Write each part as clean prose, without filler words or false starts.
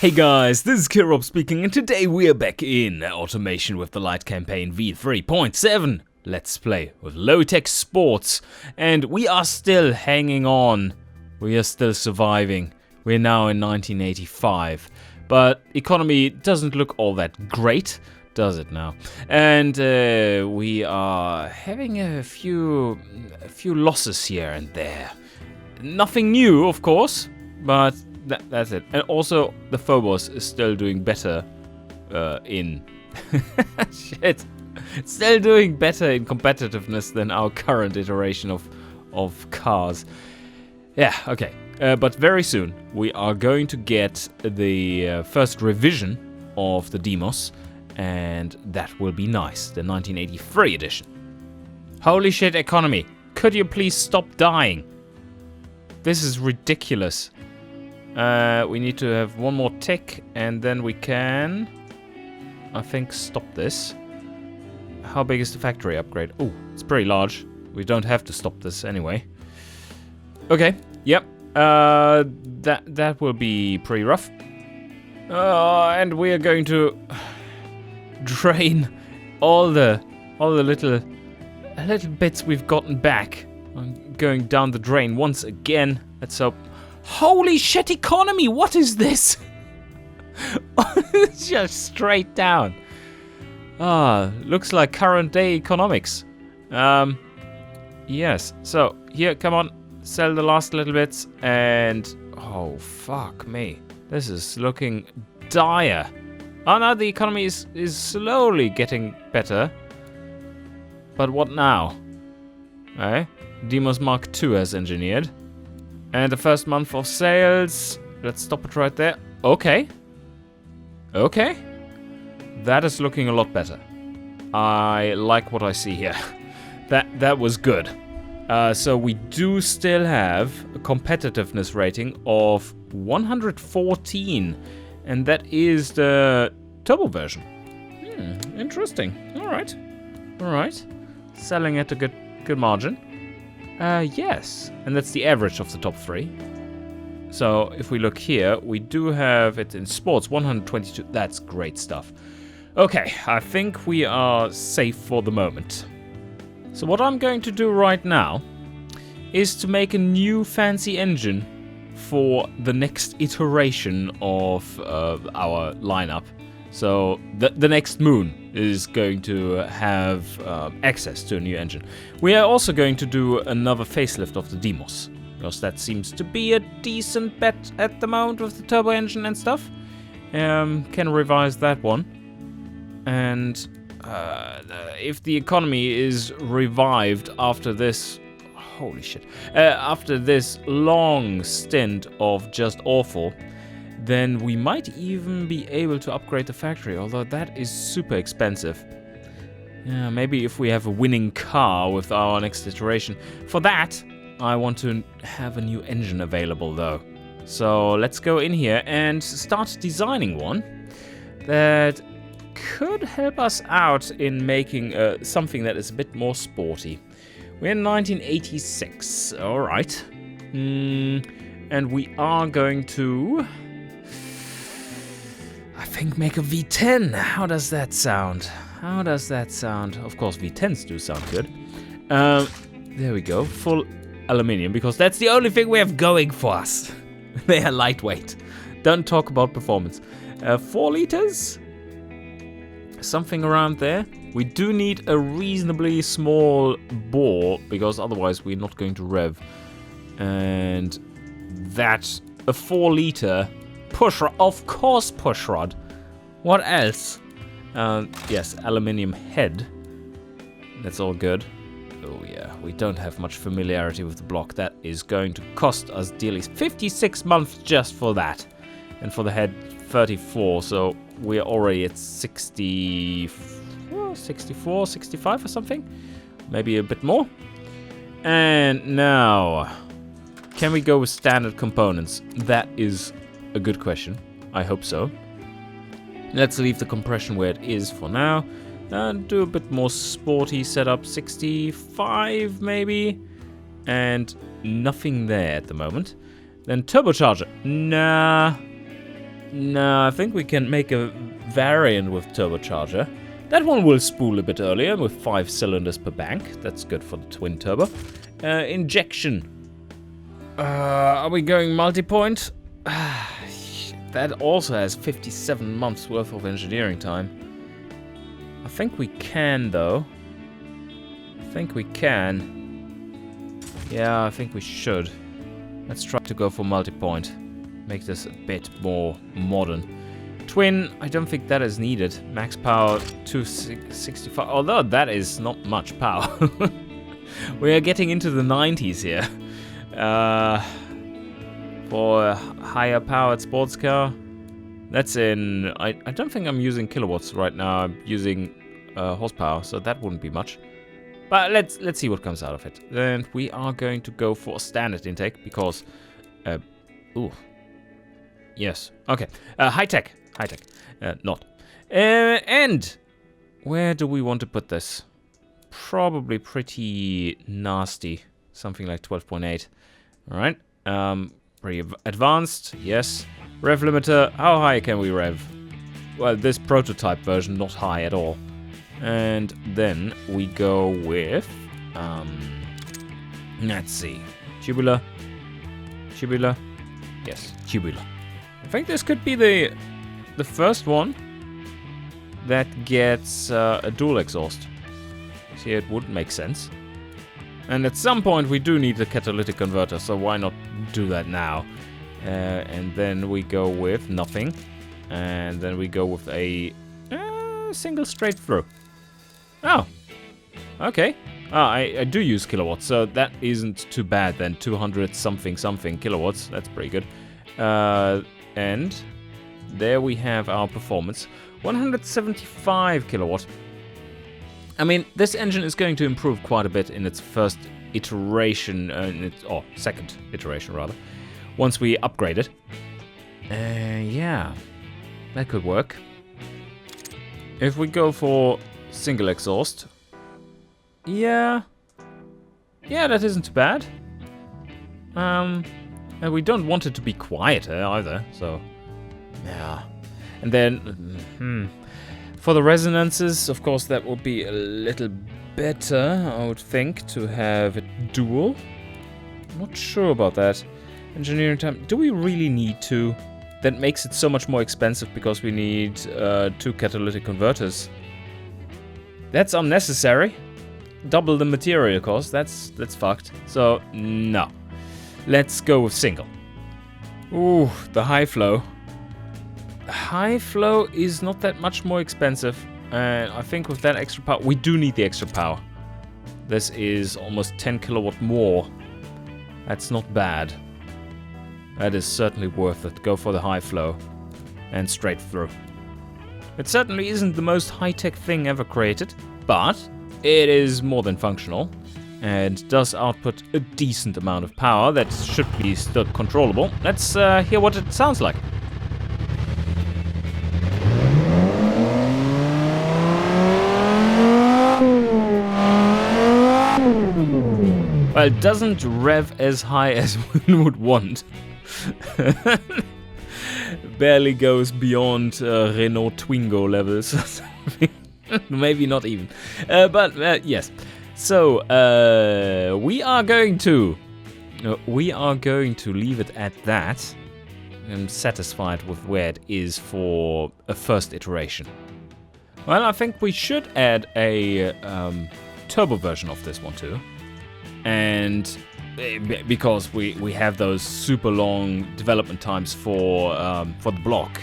Hey guys, this is Kirop speaking, and today we are back in Automation with the Lite Campaign V3.7 Let's Play with low-tech sports, and we are still hanging on. We are still surviving. We're now in 1985, but economy doesn't look all that great, does it now? And we are having a few losses here and there. Nothing new, of course, but that's it. And also, the Phobos is still doing better in... Shit. It's still doing better in competitiveness than our current iteration of cars. Yeah, okay. But very soon, we are going to get the first revision of the Demos, and that will be nice. The 1983 edition. Holy shit, economy. Could you please stop dying? This is ridiculous. We need to have one more tick, and then we can, I think, stop this. How big is the factory upgrade? Oh, it's pretty large. We don't have to stop this anyway. Okay, yep. That will be pretty rough. And we are going to drain all the little bits we've gotten back. I'm going down the drain once again. Let's hope. Holy shit, economy! What is this? It's just straight down. Looks like current day economics. Yes. So here, come on, sell the last little bits, and oh fuck me, this is looking dire. Oh no, the economy is slowly getting better. But what now? Demos Mark II has engineered. And the first month of sales, let's stop it right there. Okay. Okay. That is looking a lot better. I like what I see here. That was good. So we do still have a competitiveness rating of 114. And that is the turbo version. Interesting. Alright. Alright. Selling at a good margin. Yes, and that's the average of the top three. So if we look here, we do have it in sports, 122. That's great stuff. Okay, I think we are safe for the moment. So what I'm going to do right now is to make a new fancy engine for the next iteration of our lineup. So the next moon is going to have access to a new engine. We are also going to do another facelift of the Demos, because that seems to be a decent bet at the moment with the turbo engine and stuff. Can revise that one. And if the economy is revived after this... Holy shit. After this long stint of just awful... then we might even be able to upgrade the factory, although that is super expensive. Yeah, maybe if we have a winning car with our next iteration. For that, I want to have a new engine available though. So let's go in here and start designing one that could help us out in making something that is a bit more sporty. We're in 1986, alright. And we are going to... I think make a V10. How does that sound? How does that sound? Of course, V10s do sound good. There we go. Full aluminium, because that's the only thing we have going for us. They are lightweight. Don't talk about performance. 4 liters? Something around there. We do need a reasonably small bore, because otherwise we're not going to rev. And that's a 4 liter... pushrod, of course pushrod. What else? Yes, aluminium head. That's all good. Oh yeah, we don't have much familiarity with the block. That is going to cost us dearly. 56 months just for that. And for the head, 34. So we're already at 64, 65 or something. Maybe a bit more. And now, can we go with standard components? That is a good question. I hope so. Let's leave the compression where it is for now. And do a bit more sporty setup. 65 maybe. And nothing there at the moment. Then turbocharger. Nah. No, I think we can make a variant with turbocharger. That one will spool a bit earlier with 5 cylinders per bank. That's good for the twin turbo. Injection. Are we going multi-point? That also has 57 months worth of engineering time. I think we can, though. I think we can. Yeah, I think we should. Let's try to go for multi-point. Make this a bit more modern. Twin, I don't think that is needed. Max power 265, although that is not much power. We are getting into the 90s here. For a higher powered sports car. That's in, I don't think I'm using kilowatts right now. I'm using horsepower, so that wouldn't be much. But let's see what comes out of it. Then we are going to go for a standard intake because, ooh. Yes. Okay. High tech. High tech. Not. And where do we want to put this? Probably pretty nasty. Something like 12.8. All right. Pretty advanced. Yes. Rev limiter. How high can we rev? Well, this prototype version, not high at all. And then we go with, let's see. Tubular. Tubular. Yes. Tubular. I think this could be the first one that gets a dual exhaust. See, it would make sense. And at some point we do need a catalytic converter, so why not do that now? And then we go with nothing. And then we go with a single straight through. Oh, okay. I do use kilowatts, so that isn't too bad then. 200 something kilowatts. That's pretty good. And there we have our performance. 175 kilowatt. I mean, this engine is going to improve quite a bit in its first iteration, or second iteration rather, once we upgrade it. Yeah, that could work. If we go for single exhaust, yeah, that isn't too bad. And we don't want it to be quieter either, so yeah. And then for the resonances, of course, that would be a little better, I would think, to have it dual. I'm not sure about that. Engineering time, do we really need to? That makes it so much more expensive because we need 2 catalytic converters. That's unnecessary. Double the material cost, that's fucked. So, no. Let's go with single. Ooh, the high flow. High flow is not that much more expensive. And I think with that extra power, we do need the extra power. This is almost 10 kilowatt more. That's not bad. That is certainly worth it. Go for the high flow and straight through. It certainly isn't the most high-tech thing ever created, but it is more than functional and does output a decent amount of power that should be still controllable. Let's hear what it sounds like. Well, it doesn't rev as high as one would want. Barely goes beyond Renault Twingo levels or something. Maybe not even. But yes. So we are going to leave it at that. I'm satisfied with where it is for a first iteration. Well, I think we should add a turbo version of this one too. And because we have those super long development times for the block,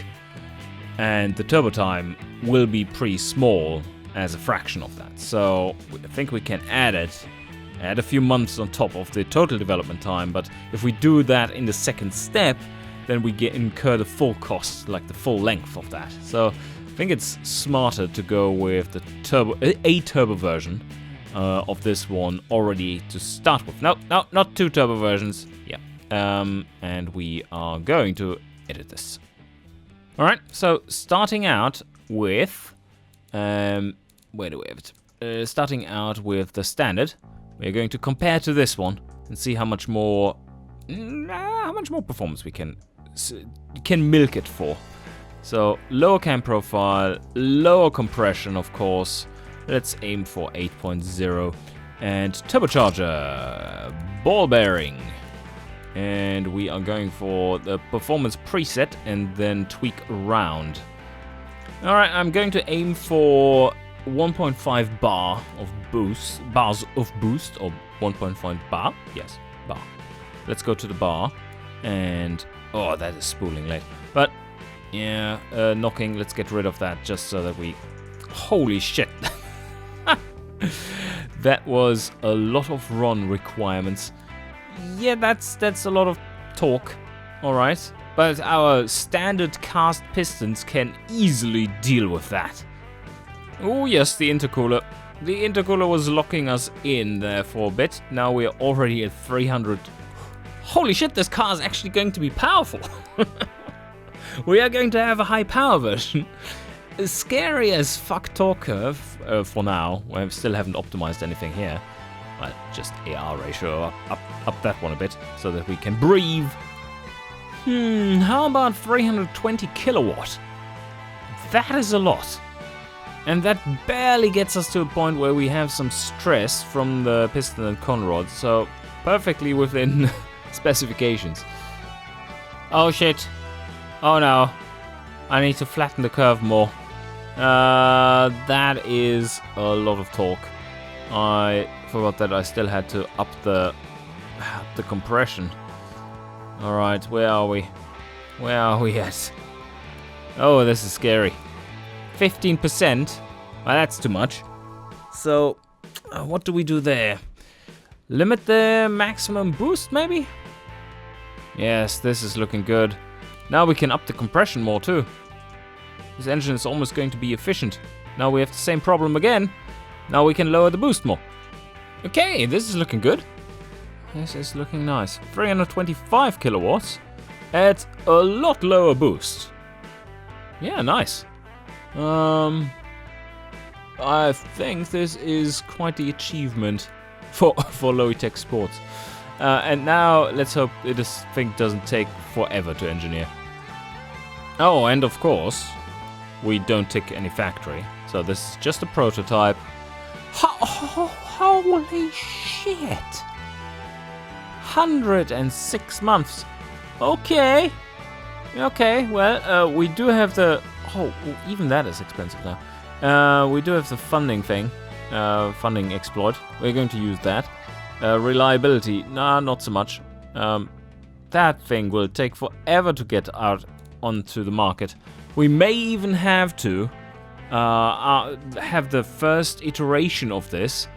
and the turbo time will be pretty small as a fraction of that. So I think we can add a few months on top of the total development time. But if we do that in the second step, then we incur the full cost, like the full length of that. So I think it's smarter to go with the turbo version of this one already to start with. No, not 2 turbo versions. Yeah. And we are going to edit this. All right. So starting out with, where do we have it? Starting out with the standard, we're going to compare to this one and see how much more performance we can milk it for. So lower cam profile, lower compression, of course. Let's aim for 8.0 and turbocharger, ball bearing. And we are going for the performance preset and then tweak around. All right, I'm going to aim for 1.5 bars of boost, or 1.5 bar. Yes, bar. Let's go to the bar, and oh, that is spooling late. But yeah, knocking. Let's get rid of that just so that we. Holy shit! That was a lot of run requirements. Yeah, that's a lot of torque. All right, but our standard cast pistons can easily deal with that. Oh yes, the intercooler. The intercooler was locking us in there for a bit. Now we're already at 300. Holy shit, this car is actually going to be powerful. We are going to have a high power version. Scary as fuck torque curve for now. We still haven't optimized anything here. But just AR ratio up that one a bit so that we can breathe. How about 320 kilowatt? That is a lot. And that barely gets us to a point where we have some stress from the piston and conrod, so perfectly within specifications. Oh shit. Oh no. I need to flatten the curve more. That is a lot of torque. I forgot that I still had to up the compression. Alright, where are we? Where are we at? Oh, this is scary. 15%? Well, that's too much. So, what do we do there? Limit the maximum boost, maybe? Yes, this is looking good. Now we can up the compression more, too. This engine is almost going to be efficient. Now we have the same problem again. Now we can lower the boost more. Okay, this is looking good. This is looking nice. 325 kilowatts at a lot lower boost. Yeah, nice. I think this is quite the achievement for Logitech Sports. And now let's hope this thing doesn't take forever to engineer. Oh, and of course, we don't tick any factory. So this is just a prototype. Holy shit! 106 months. Okay. Okay, well, we do have the... Oh, even that is expensive now. We do have the funding thing. Funding exploit. We're going to use that. Reliability. Nah, not so much. That thing will take forever to get out onto the market. We may even have to have the first iteration of this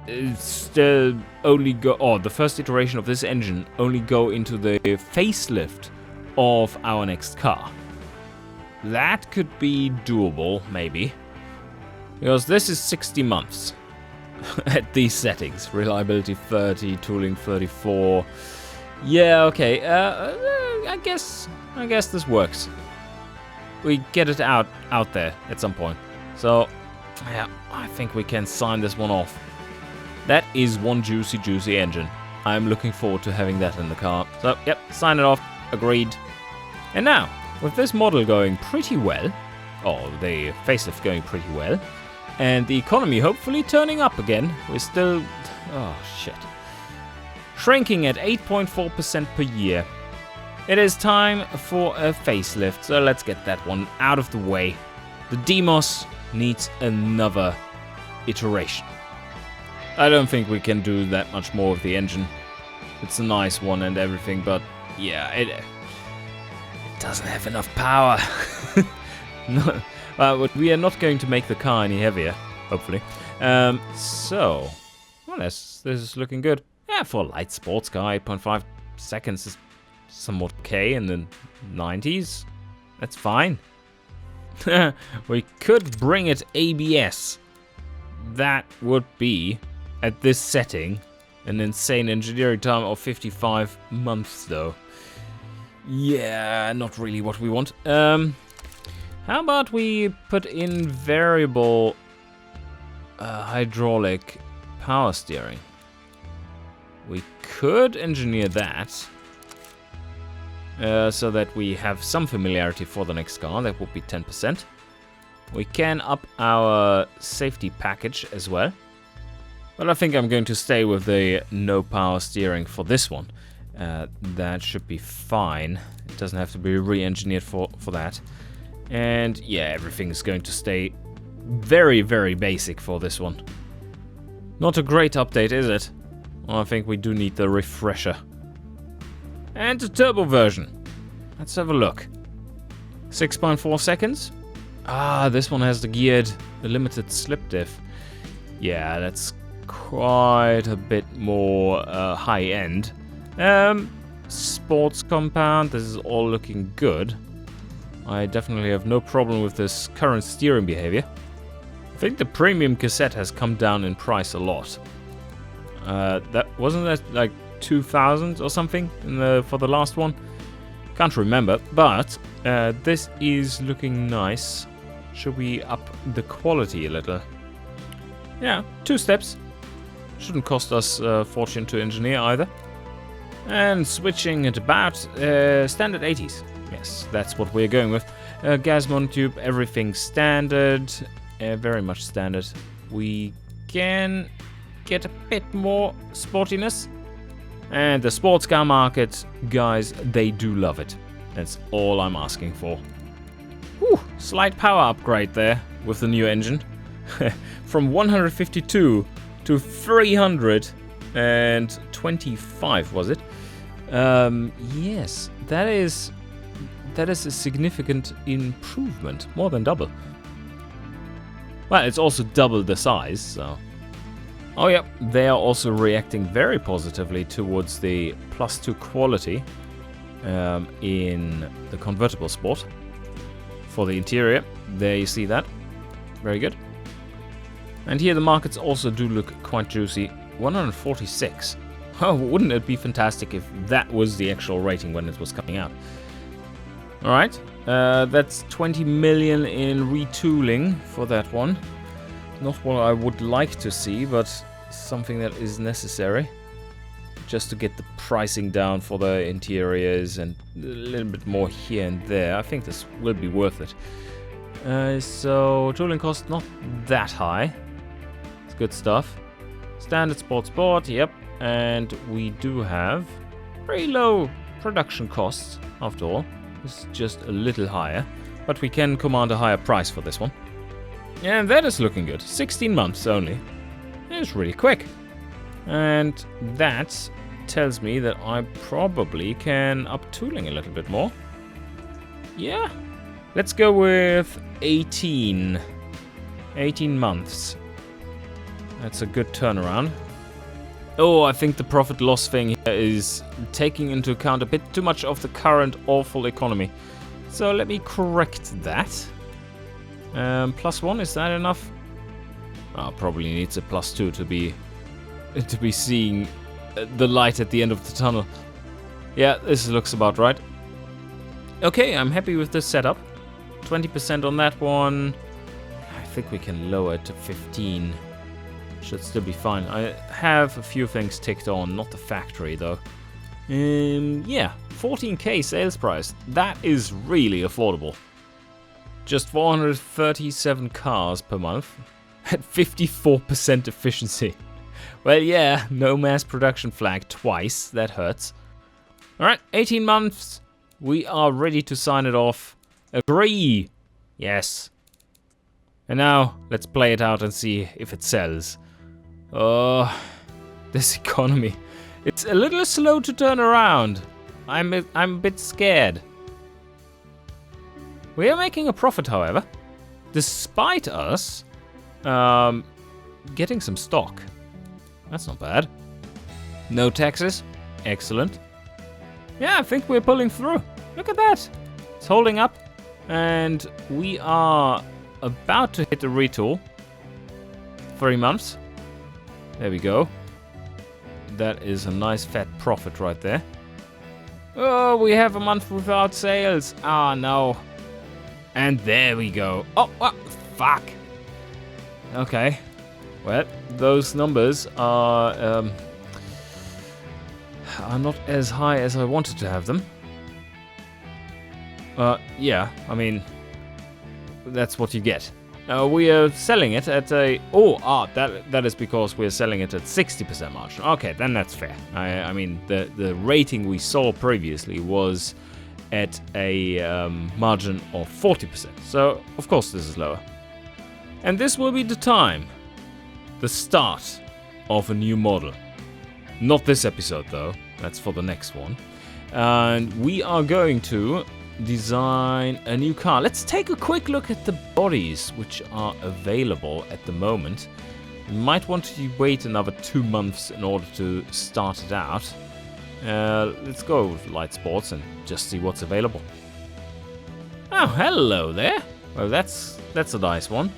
the first iteration of this engine only go into the facelift of our next car. That could be doable, maybe. Because this is 60 months at these settings. Reliability 30, tooling 34. Yeah, okay. I guess this works. We get it out there at some point. So, yeah, I think we can sign this one off. That is one juicy engine. I'm looking forward to having that in the car. So, yep, sign it off. Agreed. And now, with this model going pretty well, or the facelift going pretty well, and the economy hopefully turning up again, we're still... Oh, shit. Shrinking at 8.4% per year. It is time for a facelift, so let's get that one out of the way. The Demos needs another iteration. I don't think we can do that much more with the engine. It's a nice one and everything, but yeah, it doesn't have enough power. No, but we are not going to make the car any heavier, hopefully. So, well, this is looking good. Yeah, for a light sports car, 8.5 seconds is somewhat okay in the 90s. That's fine. We could bring it ABS. That would be, at this setting, an insane engineering time of 55 months, though. Yeah, not really what we want. How about we put in variable hydraulic power steering? We could engineer that. so that we have some familiarity for the next car. That would be 10%. We can up our safety package as well. But I think I'm going to stay with the no power steering for this one. That should be fine. It doesn't have to be re-engineered for that. And yeah, everything's going to stay very, very basic for this one. Not a great update, is it? Well, I think we do need the refresher. And the turbo version. Let's have a look. 6.4 seconds. Ah, this one has the limited slip diff. Yeah, that's quite a bit more high end. Sports compound, this is all looking good. I definitely have no problem with this current steering behavior. I think the premium cassette has come down in price a lot. That wasn't that like 2,000 or something for the last one? Can't remember, but this is looking nice. Should we up the quality a little? Yeah, 2 steps. Shouldn't cost us a fortune to engineer either. And switching at about standard 80s. Yes, that's what we're going with. Gas monotube, everything standard. Very much standard. We can get a bit more sportiness. And the sports car market, guys, they do love it. That's all I'm asking for. Whew, slight power upgrade there with the new engine. From 152 to 325, was it? Yes, that is a significant improvement, more than double. Well, it's also double the size, so. Oh yeah, they are also reacting very positively towards the +2 quality in the convertible sport. For the interior, there you see that. Very good. And here the markets also do look quite juicy. 146. Oh, wouldn't it be fantastic if that was the actual rating when it was coming out? Alright, that's 20 million in retooling for that one. Not what I would like to see, but something that is necessary. Just to get the pricing down for the interiors and a little bit more here and there. I think this will be worth it. So, tooling cost not that high. It's good stuff. Standard sport, yep. And we do have pretty low production costs, after all. It's just a little higher. But we can command a higher price for this one. And that is looking good. 16 months only. It's really quick. And that tells me that I probably can up tooling a little bit more. Yeah. Let's go with 18 months. That's a good turnaround. Oh, I think the profit loss thing here is taking into account a bit too much of the current awful economy. So let me correct that. +1, is that enough? Oh, probably needs a +2 to be seeing the light at the end of the tunnel. Yeah, this looks about right. Okay, I'm happy with this setup. 20% on that one. I think we can lower it to 15. Should still be fine. I have a few things ticked on, not the factory though. Yeah, 14k sales price. That is really affordable. Just 437 cars per month at 54% efficiency. Well, yeah, no mass production flag twice. That hurts. Alright, 18 months. We are ready to sign it off. Agree. Yes. And now, let's play it out and see if it sells. Oh, this economy. It's a little slow to turn around. I'm a bit scared. We are making a profit, however. Despite us getting some stock. That's not bad. No taxes. Excellent. Yeah, I think we're pulling through. Look at that. It's holding up. And we are about to hit the retool. 3 months. There we go. That is a nice fat profit right there. Oh, we have a month without sales. Ah, no. And there we go. Oh, fuck. Okay. Well, those numbers are not as high as I wanted to have them. Yeah, I mean, that's what you get. We are selling it at a... that is because we're selling it at 60% margin. Okay, then that's fair. I mean, the rating we saw previously was at a margin of 40%. So, of course, this is lower. And this will be the start of a new model. Not this episode, though. That's for the next one. And we are going to design a new car. Let's take a quick look at the bodies which are available at the moment. You might want to wait another 2 months in order to start it out. Let's go with Light Sports and just see what's available. Oh, hello there. Well, that's a nice one.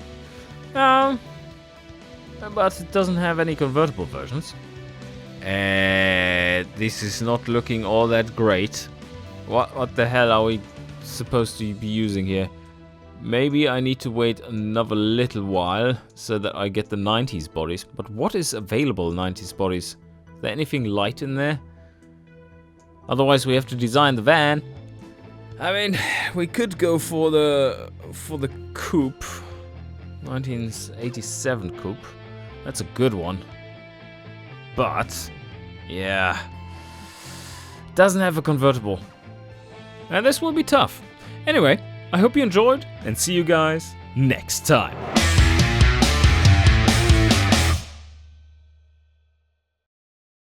But it doesn't have any convertible versions. This is not looking all that great. What the hell are we supposed to be using here? Maybe I need to wait another little while so that I get the 90s bodies. But what is available 90s bodies? Is there anything light in there? Otherwise we have to design the van. I mean, we could go for the coupe. 1987 coupe. That's a good one. But yeah, doesn't have a convertible. And this will be tough. Anyway, I hope you enjoyed and see you guys next time.